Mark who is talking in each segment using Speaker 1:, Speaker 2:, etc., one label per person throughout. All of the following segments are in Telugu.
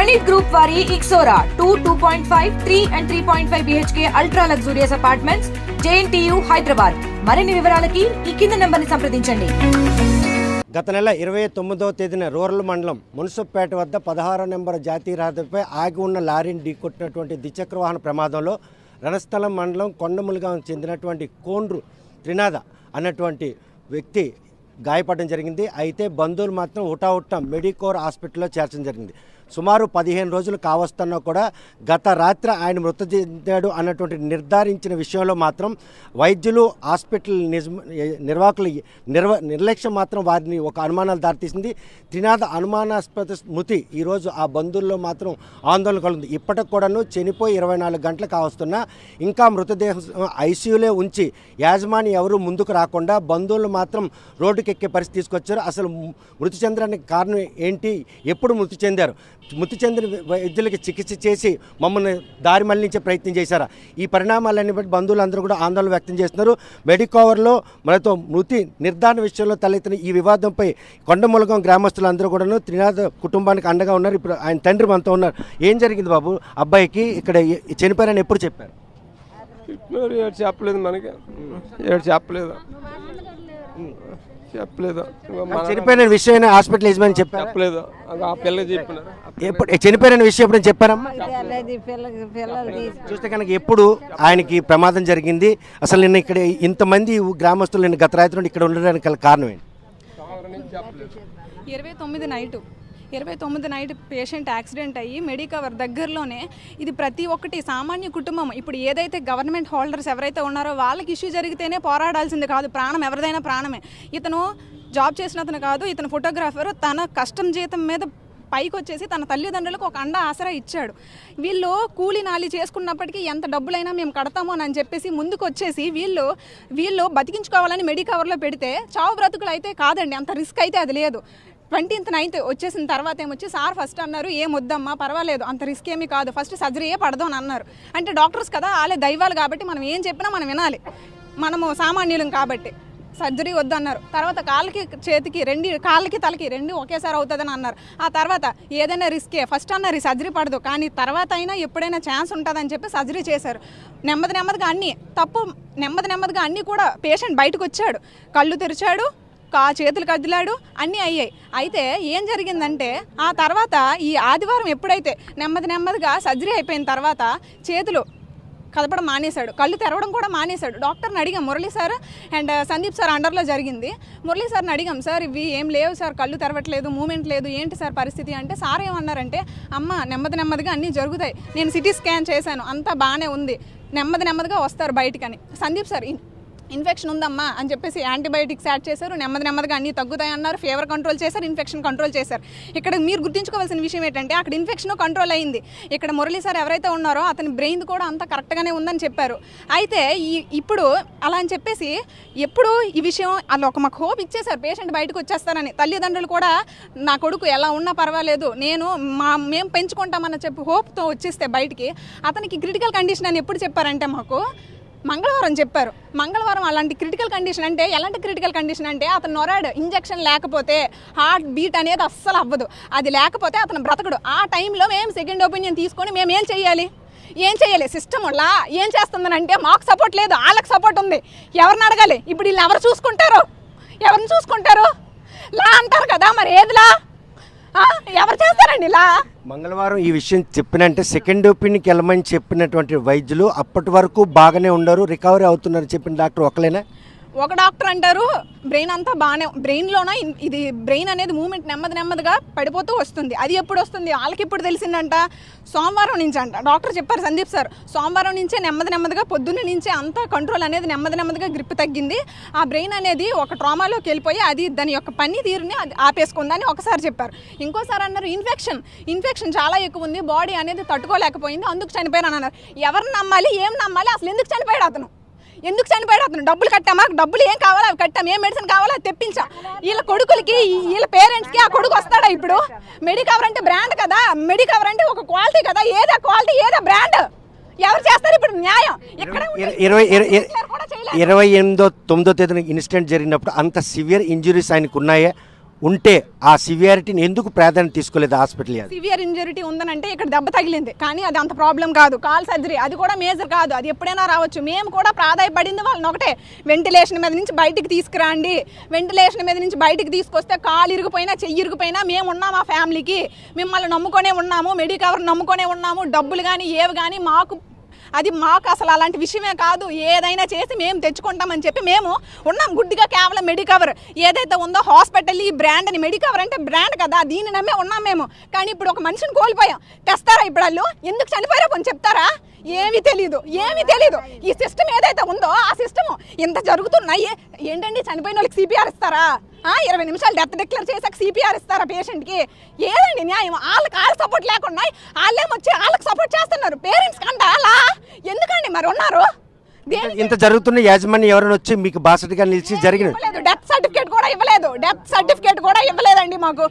Speaker 1: Granite Group వారి Ixora 2.5, 3 and 3.5 BHK ultra luxurious apartments JNTU Hyderabad. మరిన్ని వివరాలకి ఈ కింది నంబర్ని సంప్రదించండి.
Speaker 2: గత నెల 29వ తేదీన రూరల్ మండలం మున్సిపేట వద్ద 16 నెంబర్ జాతీయ రహదారిపై ఆగి ఉన్న లారీని ఢీకొట్టినటువంటి ద్విచక్ర వాహన ప్రమాదంలో రణస్థలం మండలం కొండములుగా చెందినటువంటి కోండ్రు త్రినాథ అన్నటువంటి వ్యక్తి గాయపడడం జరిగింది. అయితే బంధువులు మాత్రం హుటాహుట్టా మెడికోర్ హాస్పిటల్లో చేర్చడం జరిగింది. సుమారు 15 రోజులు కావస్తున్నా కూడా గత రాత్రి ఆయన మృతి చెందాడు అన్నటువంటి నిర్ధారించిన విషయంలో మాత్రం వైద్యులు హాస్పిటల్ నిర్వాహకుల నిర్లక్ష్యం మాత్రం వారిని ఒక అనుమానాలు దారితీసింది. త్రినాథ అనుమానాస్పద స్మృతి ఈరోజు ఆ బంధువుల్లో మాత్రం ఆందోళన కలుగుతుంది. ఇప్పటికి కూడాను చనిపోయి 24 గంటలు కావస్తున్నా ఇంకా మృతదేహం ఐసీయూలో ఉంచి యాజమాని ఎవరు ముందుకు రాకుండా బంధువులు మాత్రం రోడ్డుకెక్కే పరిస్థితి తీసుకొచ్చారు. అసలు మృతి చెందడానికి కారణం ఏంటి, ఎప్పుడు మృతి చెందారు, మృతి చెందిన వైద్యులకి చికిత్స చేసి మమ్మల్ని దారి మళ్లించే ప్రయత్నం చేశారా, ఈ పరిణామాలన్నీ బట్టి బంధువులందరూ కూడా ఆందోళన వ్యక్తం చేస్తున్నారు. మెడికవర్లో మనతో మృతి నిర్ధారణ విషయంలో తలెత్తిన ఈ వివాదంపై కొండములగం గ్రామస్తులందరూ కూడాను త్రినాథ కుటుంబానికి అండగా ఉన్నారు. ఇప్పుడు ఆయన తండ్రి మనతో ఉన్నారు. ఏం జరిగింది బాబు, అబ్బాయికి ఇక్కడ చనిపోయారని ఎప్పుడు చెప్పారు?
Speaker 3: చెప్పలేదు, మనకి చెప్పలేదు.
Speaker 2: చనిపోయిన విషయం హాస్పిటల్ యజమాని
Speaker 3: చెప్పలేదు. ఆ పిల్లకి చెప్పినారు.
Speaker 2: ఎప్పుడు చనిపోయిన విషయం ఎప్పుడు చెప్పారమ్మా? చూస్తే కనుక ఎప్పుడు ఆయనకి ప్రమాదం జరిగింది, అసలు నిన్న ఇక్కడ ఇంతమంది గ్రామస్తులు నిన్న గత రాత్రి నుండి ఇక్కడ ఉండడానికి గల కారణం ఏంటి?
Speaker 4: 29 నైట్ పేషెంట్ యాక్సిడెంట్ అయ్యి మెడికవర్ దగ్గరలోనే, ఇది ప్రతి ఒక్కటి సామాన్య కుటుంబం. ఇప్పుడు ఏదైతే గవర్నమెంట్ హోల్డర్స్ ఎవరైతే ఉన్నారో వాళ్ళకి ఇష్యూ జరిగితేనే పోరాడాల్సింది కాదు, ప్రాణం ఎవరిదైనా ప్రాణమే. ఇతను జాబ్ చేసిన అతను కాదు, ఇతను ఫోటోగ్రాఫర్. తన కష్టం జీతం మీద పైకి వచ్చేసి తన తల్లిదండ్రులకు ఒక అండ ఆసరా ఇచ్చాడు. వీళ్ళు కూలి నాలి చేసుకున్నప్పటికీ ఎంత డబ్బులైనా మేము కడతాము అని చెప్పేసి ముందుకు వచ్చేసి వీళ్ళు బతికించుకోవాలని మెడికవర్లో పెడితే చావు బ్రతుకులు అయితే కాదండి, అంత రిస్క్ అయితే అది లేదు. 29th వచ్చేసిన తర్వాత ఏమొచ్చి సార్ ఫస్ట్ అన్నారు, ఏం వద్దమ్మా పర్వాలేదు, అంత రిస్క్ ఏమీ కాదు, ఫస్ట్ సర్జరీయే పడదు అని అన్నారు. అంటే డాక్టర్స్ కదా, వాళ్ళే దైవాలు కాబట్టి మనం ఏం చెప్పినా మనం వినాలి, మనము సామాన్యులం కాబట్టి సర్జరీ వద్దన్నారు. తర్వాత కాళ్ళకి చేతికి కాళ్ళకి తలకి రెండు ఒకేసారి అవుతుందని అన్నారు. ఆ తర్వాత ఏదైనా రిస్కే, ఫస్ట్ అన్నారు సర్జరీ పడదు, కానీ తర్వాత అయినా ఎప్పుడైనా ఛాన్స్ ఉంటుందని చెప్పి సర్జరీ చేశారు. నెమ్మదిగా అన్నీ కూడా పేషెంట్ బయటకు వచ్చాడు, కళ్ళు తెరిచాడు, చేతులు కదిలాడు, అన్నీ అయ్యాయి. అయితే ఏం జరిగిందంటే ఆ తర్వాత ఈ ఆదివారం ఎప్పుడైతే నెమ్మదిగా సర్జరీ అయిపోయిన తర్వాత చేతులు కదపడం మానేశాడు, కళ్ళు తెరవడం కూడా మానేశాడు. డాక్టర్ని అడిగాం, Murali sir and Sandeep sir అండర్లో జరిగింది. మురళీ సార్ని అడిగాం, సార్ ఇవి ఏం లేవు సార్, కళ్ళు తెరవట్లేదు, మూమెంట్ లేదు, ఏంటి సార్ పరిస్థితి అంటే, సార్ ఏమన్నారంటే, అమ్మ నెమ్మదిగా అన్నీ జరుగుతాయి, నేను సిటీ స్కాన్ చేశాను, అంతా బాగానే ఉంది, నెమ్మదిగా వస్తారు బయటికని. సందీప్ సార్ ఇన్ఫెక్షన్ ఉందమ్మా అని చెప్పేసి యాంటీబయాటిక్స్ యాడ్ చేశారు, నెమ్మదిగా అన్నీ తగ్గుతాయి అన్నారు, ఫీవర్ కంట్రోల్ చేశారు, ఇన్ఫెక్షన్ కంట్రోల్ చేశారు. ఇక్కడ మీరు గుర్తుంచుకోవాల్సిన విషయం ఏంటంటే అక్కడ ఇన్ఫెక్షన్ కంట్రోల్ అయింది. ఇక్కడ మురళీ సార్ ఎవరైతే ఉన్నారో అతని బ్రెయిన్ కూడా అంతా కరెక్ట్గానే ఉందని చెప్పారు. అయితే ఇప్పుడు అలా అని చెప్పేసి ఎప్పుడు ఈ విషయం అలా మాకు హోప్ ఇచ్చేశారు, పేషెంట్ బయటకు వచ్చేస్తారని. తల్లిదండ్రులు కూడా నా కొడుకు ఎలా ఉన్నా పర్వాలేదు, మేము పెంచుకుంటామని చెప్పి హోప్తో వచ్చేస్తే బయటికి, అతనికి క్రిటికల్ కండిషన్ అని ఎప్పుడు చెప్పారంటే మాకు మంగళవారం చెప్పారు. మంగళవారం అలాంటి క్రిటికల్ కండిషన్ అంటే ఎలాంటి క్రిటికల్ కండిషన్ అంటే అతను నొరాడు ఇంజెక్షన్ లేకపోతే హార్ట్ బీట్ అనేది అస్సలు అవ్వదు, అది లేకపోతే అతను బ్రతకడు. ఆ టైంలో మేము సెకండ్ ఒపీనియన్ తీసుకొని మేము ఏం చేయాలి సిస్టమ్ లా ఏం చేస్తుందనంటే మాకు సపోర్ట్ లేదు, వాళ్ళకి సపోర్ట్ ఉంది. ఎవరిని అడగాలి ఇప్పుడు, వీళ్ళు ఎవరిని చూసుకుంటారు లా అంటారు కదా, మరి ఏదిలా ఎవరు చేస్తారండి ఇలా?
Speaker 2: మంగళవారం ఈ విషయం చెప్పినంటే సెకండ్ ఒపీనియన్కి వెళ్ళమని చెప్పినటువంటి వైద్యులు అప్పటి వరకు బాగానే ఉండరు, రికవరీ అవుతున్నారు చెప్పిన డాక్టర్ ఒకలేనా?
Speaker 4: ఒక డాక్టర్ అంటారు బ్రెయిన్ అంతా బాగానే, బ్రెయిన్లోన ఇది బ్రెయిన్ అనేది మూమెంట్ నెమ్మదిగా పడిపోతూ వస్తుంది. అది ఎప్పుడు వస్తుంది వాళ్ళకి ఎప్పుడు తెలిసిందంట, సోమవారం నుంచి అంట. డాక్టర్ చెప్పారు సందీప్ సార్, సోమవారం నుంచే నెమ్మదిగా పొద్దున్న నుంచే అంతా కంట్రోల్ అనేది నెమ్మదిగా గ్రిప్ తగ్గింది, ఆ బ్రెయిన్ అనేది ఒక ట్రామాలోకి వెళ్ళిపోయి అది దాని యొక్క పని తీరుని అది ఆపేసుకుందని ఒకసారి చెప్పారు. ఇంకోసారి అన్నారు ఇన్ఫెక్షన్ చాలా ఎక్కువ ఉంది, బాడీ అనేది తట్టుకోలేకపోయింది, అందుకు చనిపోయారు అని అన్నారు. ఎవరిని నమ్మాలి, ఏం నమ్మాలి, అసలు ఎందుకు చనిపోయాడు అతను డబ్బులు కట్టామా, డబ్బులు ఏం కావాలో అవి కట్టాం, ఏం మెడిసిన్ కావాలో అది తెప్పించా. వీళ్ళ కొడుకులకి వీళ్ళ పేరెంట్స్కి ఆ కొడుకు వస్తాడా ఇప్పుడు? మెడికవర్ అంటే బ్రాండ్ కదా, మెడికవర్ అంటే ఒక క్వాలిటీ కదా, ఏదా క్వాలిటీ ఏదా బ్రాండ్, ఎవరు చేస్తారు ఇప్పుడు న్యాయం?
Speaker 2: 28వ తేదీన ఇన్సిడెంట్ జరిగినప్పుడు అంత సివియర్ ఇంజురీస్ ఆయనకు ఉన్నాయా? ఉంటే ఆ సివియారిటీని ఎందుకు ప్రాధాన్యత తీసుకోలేదు హాస్పిటల్?
Speaker 4: సివియర్ ఇంజురీ ఉందనంటే ఇక్కడ దెబ్బ తగిలింది, కానీ అది అంత ప్రాబ్లం కాదు. కాల్ సర్జరీ అది కూడా మేజర్ కాదు, అది ఎప్పుడైనా రావచ్చు. మేము కూడా ప్రాధాయపడింది వాళ్ళని ఒకటే, వెంటిలేషన్ మీద నుంచి బయటికి తీసుకురండి. వెంటిలేషన్ మీద నుంచి బయటికి తీసుకొస్తే కాలు ఇరిగిపోయినా చెయ్యి ఇరిగిపోయినా మేము ఉన్నాము ఆ ఫ్యామిలీకి, మిమ్మల్ని నమ్ముకొనే ఉన్నాము, మెడికవర్ నమ్ముకొనే ఉన్నాము. డబ్బులు కానీ ఏవి కానీ మాకు అసలు అలాంటి విషయమే కాదు. ఏదైనా చేసి మేము తెచ్చుకుంటామని చెప్పి మేము ఉన్నాం గుడ్డిగా. కేవలం మెడికవర్ ఏదైతే ఉందో హాస్పిటల్ ఈ బ్రాండ్ అని, మెడికవర్ అంటే బ్రాండ్ కదా, దీన్ని నమ్మే ఉన్నాం మేము. కానీ ఇప్పుడు ఒక మనిషిని కోల్పోయాం. తెస్తారా ఇప్పుడు వాళ్ళు? ఎందుకు చనిపోయారో కొంచెం చెప్తారా? ఏమీ తెలీదు. ఈ సిస్టమ్ ఏదైతే ఉందో ఆ సిస్టమ్ ఇంత జరుగుతున్నాయి. ఏంటండి చనిపోయిన వాళ్ళకి సిపిఆర్ ఇస్తారా? 20 నిమిషాలు డెత్ డిక్లేర్ చేసాక సిపిఆర్ ఇస్తారా పేషెంట్కి? ఏదండి న్యాయం? వాళ్ళ సపోర్ట్ లేకుండా వాళ్ళేమొచ్చి వాళ్ళకి సపోర్ట్ చేస్తున్నారు. పేరెంట్స్ కంట అలా ఎందుకండి మరి ఉన్నారు?
Speaker 2: ఇంత జరుగుతున్న యాజమాన్యం ఎవరైనా వచ్చి మీకు బాసటగా నిలిచి జరిగిన
Speaker 4: డెత్ సర్టిఫికేట్ కూడా ఇవ్వలేదండి మాకు.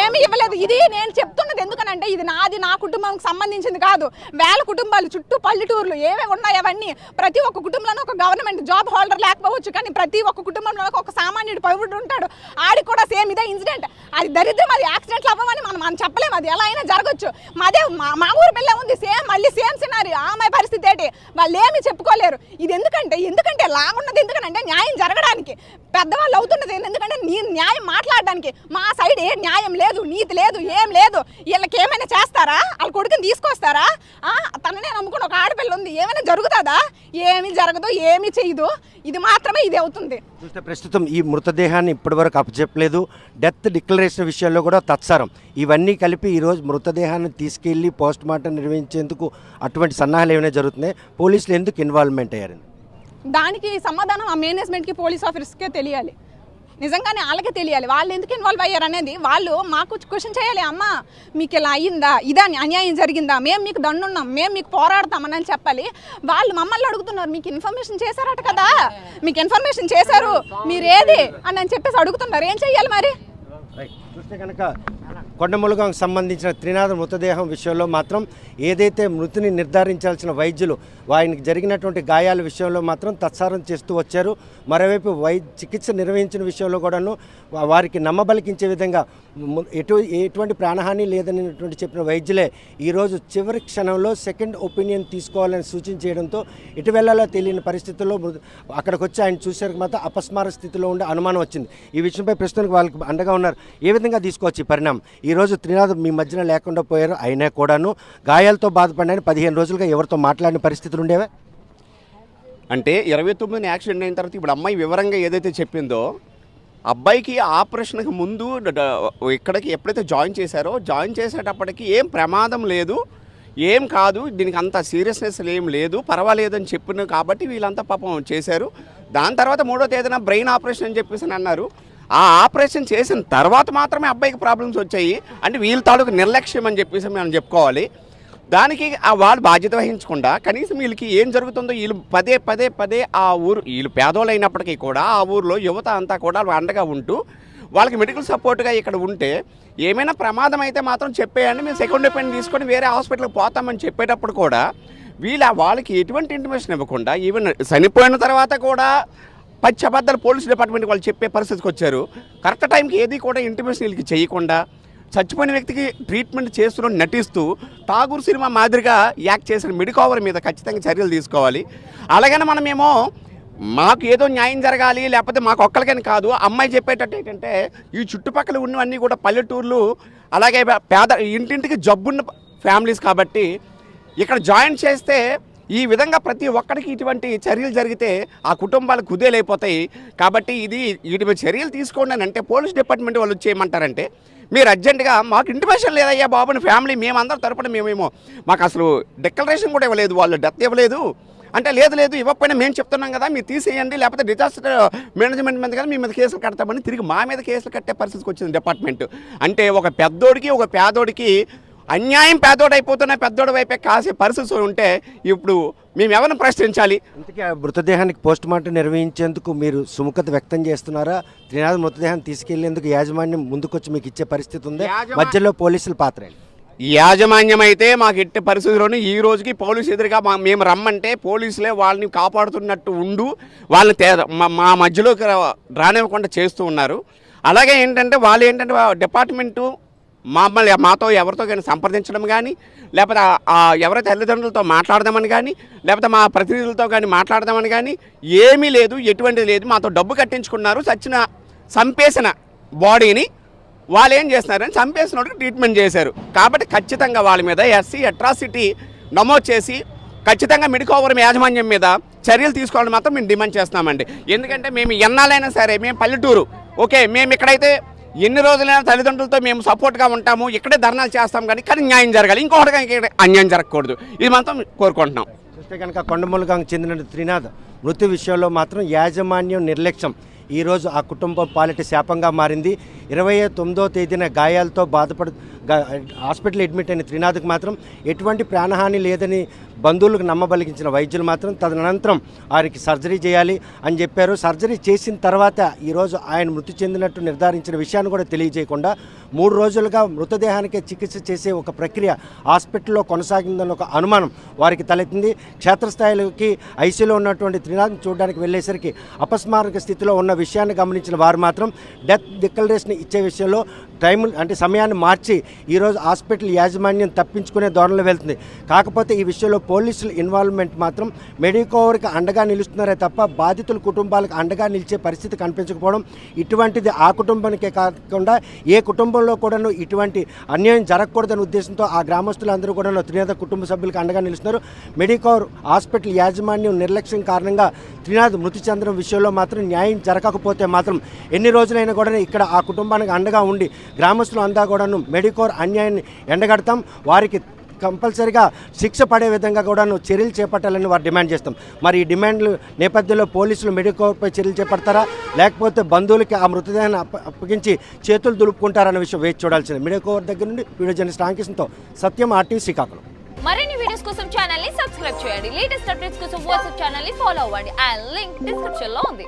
Speaker 4: ఏమి ఇవ్వలేదు. ఇది నేను చెప్తున్నది ఎందుకనంటే ఇది నా కుటుంబానికి సంబంధించింది కాదు. వేల కుటుంబాలు చుట్టూ పల్లెటూర్లు ఏమేమి ఉన్నాయి అవన్నీ. ప్రతి ఒక్క కుటుంబంలో ఒక గవర్నమెంట్ జాబ్ హోల్డర్ లేకపోవచ్చు, కానీ ప్రతి ఒక్క కుటుంబంలో ఒక సామాన్యుడు పౌరుడు ఉంటాడు. ఆడికి కూడా సేమ్ ఇదే ఇన్సిడెంట్. అది దరిద్రం, అది యాక్సిడెంట్లు అవ్వమని మనం చెప్పలేము, అది ఎలా అయినా జరగచ్చు. మా ఊరు పిల్ల ఉంది, మళ్ళీ సేమ్ సినారీ. ఆమె పరిస్థితి ఏంటి? వాళ్ళు ఏమి చెప్పుకోలేరు. ఇది ఎందుకంటే లాగున్నది ఎందుకంటే న్యాయం జరగడానికి, పెద్దవాళ్ళు అవుతున్నది ఎందుకంటే న్యాయం మాట్లాడడానికి. మా సైడ్ ఏ న్యాయం లేదు, నీతి లేదు, ఏం లేదు. వీళ్ళకి ఏమైనా చేస్తారా? వాళ్ళ కొడుకుని తీసుకొస్తారా? తననే నమ్ముకుని ఒక ఆడపిల్ల ఉంది, ఏమైనా జరుగుతుందా? ఏమి జరగదు, ఏమి చేయదు. ఇది మాత్రమే ఇది అవుతుంది.
Speaker 2: చూస్తే ప్రస్తుతం ఈ మృతదేహాన్ని ఇప్పటివరకు అప్పచెప్పలేదు. డెత్ డిక్లరేషన్ విషయంలో కూడా తత్సరం. ఇవన్నీ కలిపి ఈరోజు మృతదేహాన్ని తీసుకెళ్లి పోస్ట్ మార్టం నిర్వహించేందుకు అటువంటి సన్నాహాలు ఏమైనా జరుగుతున్నాయి? పోలీసులు ఎందుకు ఇన్వాల్వ్మెంట్ అయ్యారు?
Speaker 4: దానికి సమాధానం ఆ మేనేజ్మెంట్కి, పోలీస్ ఆఫీసర్స్కే తెలియాలి. నిజంగానే వాళ్ళకే తెలియాలి వాళ్ళు ఎందుకు ఇన్వాల్వ్ అయ్యారు అనేది. వాళ్ళు మాకు క్వశ్చన్ చేయాలి. అమ్మ మీకు ఇలా అయ్యిందా, ఇదా అన్యాయం జరిగిందా, మేము మీకు దండున్నాం, మేము మీకు పోరాడతామని చెప్పాలి. వాళ్ళు మమ్మల్ని అడుగుతున్నారు, మీకు ఇన్ఫర్మేషన్ చేశారట కదా, మీకు ఇన్ఫర్మేషన్ చేశారు, మీరేది అని చెప్పేసి అడుగుతున్నారు. ఏం చెయ్యాలి మరి?
Speaker 2: చూస్తే కనుక కొండములుగాకు సంబంధించిన త్రినాథ మృతదేహం విషయంలో మాత్రం ఏదైతే మృతిని నిర్ధారించాల్సిన వైద్యులు ఆయనకి జరిగినటువంటి గాయాల విషయంలో మాత్రం తత్సారం చేస్తూ వచ్చారు. మరోవైపు చికిత్స నిర్వహించిన విషయంలో కూడాను వారికి నమ్మబలికించే విధంగా ఎటువంటి ప్రాణహాని లేదనేటువంటి చెప్పిన వైద్యులే ఈరోజు చివరి క్షణంలో సెకండ్ ఒపీనియన్ తీసుకోవాలని సూచించేయడంతో ఎటు వెళ్లాలో తెలియని పరిస్థితుల్లో అక్కడికి వచ్చి ఆయన చూసేందుకు మాత్రం అపస్మార స్థితిలో ఉండే అనుమానం వచ్చింది. ఈ విషయంపై ప్రస్తుతానికి వాళ్ళకి అండగా ఉన్నారు. ఏ విధంగా తీసుకోవచ్చు ఈ పరిణామం? ఈరోజు త్రినాథ్ మీ మధ్యన లేకుండా పోయారు, అయినా కూడాను గాయాలతో బాధపడిన 15 రోజులుగా ఎవరితో మాట్లాడిన పరిస్థితులు ఉండేవా?
Speaker 5: అంటే 29 యాక్సిడెంట్ అయిన తర్వాత ఇప్పుడు అమ్మాయి వివరంగా ఏదైతే చెప్పిందో, అబ్బాయికి ఆపరేషన్కి ముందు ఇక్కడికి ఎప్పుడైతే జాయిన్ చేసేటప్పటికి ఏం ప్రమాదం లేదు, ఏం కాదు, దీనికి అంత సీరియస్నెస్ ఏం లేదు, పర్వాలేదు అని చెప్పిన కాబట్టి వీళ్ళంతా పాపం చేశారు. దాని తర్వాత 3వ తేదీన బ్రెయిన్ ఆపరేషన్ అని చెప్పేసి అన్నారు. ఆ ఆపరేషన్ చేసిన తర్వాత మాత్రమే అబ్బాయికి ప్రాబ్లమ్స్ వచ్చాయి. అంటే వీళ్ళ తాలూకు నిర్లక్ష్యం అని చెప్పేసి మనం చెప్పుకోవాలి. దానికి వాళ్ళు బాధ్యత వహించకుండా కనీసం వీళ్ళకి ఏం జరుగుతుందో వీళ్ళు పదే ఆ ఊరు, వీళ్ళు పేదోళ్ళు అయినప్పటికీ కూడా ఆ ఊరిలో యువత అంతా కూడా అండగా ఉంటూ వాళ్ళకి మెడికల్ సపోర్ట్గా ఇక్కడ ఉంటే ఏమైనా ప్రమాదం అయితే మాత్రం చెప్పేయండి, మేము సెకండ్ ఒపీనియన్ తీసుకొని వేరే హాస్పిటల్కి పోతామని చెప్పేటప్పుడు కూడా వాళ్ళకి ఎటువంటి ఇంటిమేషన్ ఇవ్వకుండా ఈవెన్ చనిపోయిన తర్వాత కూడా పచ్చబద్దలు పోలీస్ డిపార్ట్మెంట్ వాళ్ళు చెప్పే పరిస్థితికి వచ్చారు. కరెక్ట్ టైంకి ఏది కూడా ఇంటిమేషన్ వీళ్ళకి చేయకుండా చచ్చిపోయిన వ్యక్తికి ట్రీట్మెంట్ చేస్తూ నటిస్తూ ఠాగూర్ సినిమా మాదిరిగా యాక్ట్ చేసిన మెడికవర్ మీద ఖచ్చితంగా చర్యలు తీసుకోవాలి. అలాగనే మనమేమో మాకు ఏదో న్యాయం జరగాలి, లేకపోతే మాకు ఒక్కరికని కాదు. అమ్మాయి చెప్పేటట్టు ఏంటంటే ఈ చుట్టుపక్కల ఉన్నవన్నీ కూడా పల్లెటూర్లు, అలాగే పేద ఇంటింటికి జబ్బున్న ఫ్యామిలీస్ కాబట్టి ఇక్కడ జాయిన్ చేస్తే ఈ విధంగా ప్రతి ఒక్కరికి ఇటువంటి చర్యలు జరిగితే ఆ కుటుంబాలు కుదేలైపోతాయి. కాబట్టి వీటి చర్యలు తీసుకోండి అని అంటే పోలీస్ డిపార్ట్మెంట్ వాళ్ళు వచ్చేయమంటారంటే మీరు అర్జెంటుగా మాకు ఇంటిమేషన్ లేదయ్యా బాబుని ఫ్యామిలీ మేమందరం తరపున మేమేమో మాకు అసలు డిక్లరేషన్ కూడా ఇవ్వలేదు, వాళ్ళు డెత్ ఇవ్వలేదు అంటే లేదు ఇవ్వకపోయినా మేము చెప్తున్నాం కదా మీరు తీసేయండి, లేకపోతే డిజాస్టర్ మేనేజ్మెంట్ మీద కదా మీ మీద కేసులు కడతామని తిరిగి మా మీద కేసులు కట్టే పరిస్థితికి వచ్చింది డిపార్ట్మెంట్. అంటే ఒక పెద్దోడికి ఒక పేదోడికి అన్యాయం, పేదోడు అయిపోతున్న పెద్దోడి వైపే కాసే పరిస్థితి ఉంటే ఇప్పుడు మేము ఎవరిని ప్రశ్నించాలి?
Speaker 2: అందుకే ఆ మృతదేహానికి పోస్ట్ మార్టం నిర్వహించేందుకు మీరు సుముఖత వ్యక్తం చేస్తున్నారా? త్రినాథ్ మృతదేహాన్ని తీసుకెళ్లేందుకు యాజమాన్యం ముందుకొచ్చి మీకు ఇచ్చే పరిస్థితి ఉంది, మధ్యలో పోలీసుల పాత్ర?
Speaker 5: యాజమాన్యం అయితే మాకు ఎట్టి పరిస్థితుల్లోనూ ఈ రోజుకి పోలీసు ఎదురుగా మేము రమ్మంటే పోలీసులే వాళ్ళని కాపాడుతున్నట్టు ఉండు వాళ్ళని మా మధ్యలోకి రానివ్వకుండా చేస్తూ ఉన్నారు. అలాగే ఏంటంటే వాళ్ళు ఏంటంటే డిపార్ట్మెంటు మమ్మల్ని మాతో ఎవరితో కానీ సంప్రదించడం కానీ, లేకపోతే ఎవరైతే తల్లిదండ్రులతో మాట్లాడదామని కానీ, లేకపోతే మా ప్రతినిధులతో కానీ మాట్లాడదామని కానీ ఏమీ లేదు, ఎటువంటిది లేదు. మాతో డబ్బు కట్టించుకున్నారు. చంపేసిన బాడీని వాళ్ళు ఏం చేస్తున్నారని చంపేసినట్టు ట్రీట్మెంట్ చేశారు. కాబట్టి ఖచ్చితంగా వాళ్ళ మీద ఎస్సీ అట్రాసిటీ నమోదు చేసి ఖచ్చితంగా మెడికోవరం యాజమాన్యం మీద చర్యలు తీసుకోవాలని మాత్రం మేము డిమాండ్ చేస్తున్నామండి. ఎందుకంటే మేము ఎన్నాళ్ళైనా సరే, మేము పల్లెటూరు, ఓకే, మేము ఇక్కడైతే ఎన్ని రోజులైనా తల్లిదండ్రులతో మేము సపోర్ట్గా ఉంటాము, ఇక్కడే ధర్నాలు చేస్తాం, కానీ న్యాయం జరగాలి, ఇంకొకటిగా ఇక్కడ అన్యాయం జరగకూడదు. ఇది మాత్రం కోరుకుంటున్నాం.
Speaker 2: చూస్తే కనుక కొండములుగాంకు చెందిన త్రినాథ్ మృతి విషయంలో మాత్రం యాజమాన్యం నిర్లక్ష్యం ఈరోజు ఆ కుటుంబం పాలిటి శాపంగా మారింది. 29వ తేదీన గాయాలతో హాస్పిటల్ అడ్మిట్ అయిన త్రినాథ్కి మాత్రం ఎటువంటి ప్రాణహాని లేదని బంధువులకు నమ్మబలిగించిన వైద్యులు మాత్రం తదనంతరం ఆయనకి సర్జరీ చేయాలి అని చెప్పారు. సర్జరీ చేసిన తర్వాత ఈరోజు ఆయన మృతి చెందినట్టు నిర్ధారించిన విషయాన్ని కూడా తెలియజేయకుండా 3 రోజులుగా మృతదేహానికే చికిత్స చేసే ఒక ప్రక్రియ హాస్పిటల్లో కొనసాగిందన్న ఒక అనుమానం వారికి తలెత్తింది. క్షేత్రస్థాయిలోకి ఐసీలో ఉన్నటువంటి త్రినాథ్ని చూడడానికి వెళ్ళేసరికి అపస్మారక స్థితిలో ఉన్న విషయాన్ని గమనించిన వారు మాత్రం డెత్ డిక్లరేషన్ ఇచ్చే విషయంలో సమయాన్ని మార్చి ఈరోజు హాస్పిటల్ యాజమాన్యం తప్పించుకునే ధోరణిలో వెళ్తుంది. కాకపోతే ఈ విషయంలో పోలీసుల ఇన్వాల్వ్మెంట్ మాత్రం మెడికోవర్కి అండగా నిలుస్తున్నారే తప్ప బాధితుల కుటుంబాలకు అండగా నిలిచే పరిస్థితి కనిపించకపోవడం, ఇటువంటిది ఆ కుటుంబానికే కాకుండా ఏ కుటుంబంలో కూడాను ఇటువంటి అన్యాయం జరగకూడదనే ఉద్దేశంతో ఆ గ్రామస్తులందరూ కూడా త్రినాథ్ కుటుంబ సభ్యులకు అండగా నిలుస్తున్నారు. మెడికోవర్ హాస్పిటల్ యాజమాన్యం నిర్లక్ష్యం కారణంగా త్రినాథ్ మృతి చెందడం విషయంలో మాత్రం న్యాయం జరగకపోతే మాత్రం ఎన్ని రోజులైనా కూడా ఇక్కడ ఆ కుటుంబానికి అండగా ఉండి గ్రామస్తులు అంతా కూడాను మెడికోర్ అన్యాయాన్ని ఎండగడతాం, వారికి కంపల్సరిగా శిక్ష పడే విధంగా కూడాను చర్యలు చేపట్టాలని వారు డిమాండ్ చేస్తాం. మరి ఈ డిమాండ్లు నేపథ్యంలో పోలీసులు మెడికోర్పై చర్యలు చేపడతారా, లేకపోతే బంధువులకి ఆ మృతదేహాన్ని అప్పగించి చేతులు దులుపుకుంటారన్న విషయం వేచి చూడాల్సింది. మెడికోర్ దగ్గర నుండి వీడియో జర్నలిస్ట్ రామకృష్ణతో సత్యం, RTV శ్రీకాకుళం.
Speaker 6: మరిన్ని వీడియోస్ కోసం ఛానల్ ని సబ్స్క్రైబ్ చేయండి. లేటెస్ట్ అప్డేట్స్ కోసం వాట్సాప్ ఛానల్ ని ఫాలో అవ్వండి. ఆ లింక్ డిస్క్రిప్షన్ లో ఉంది.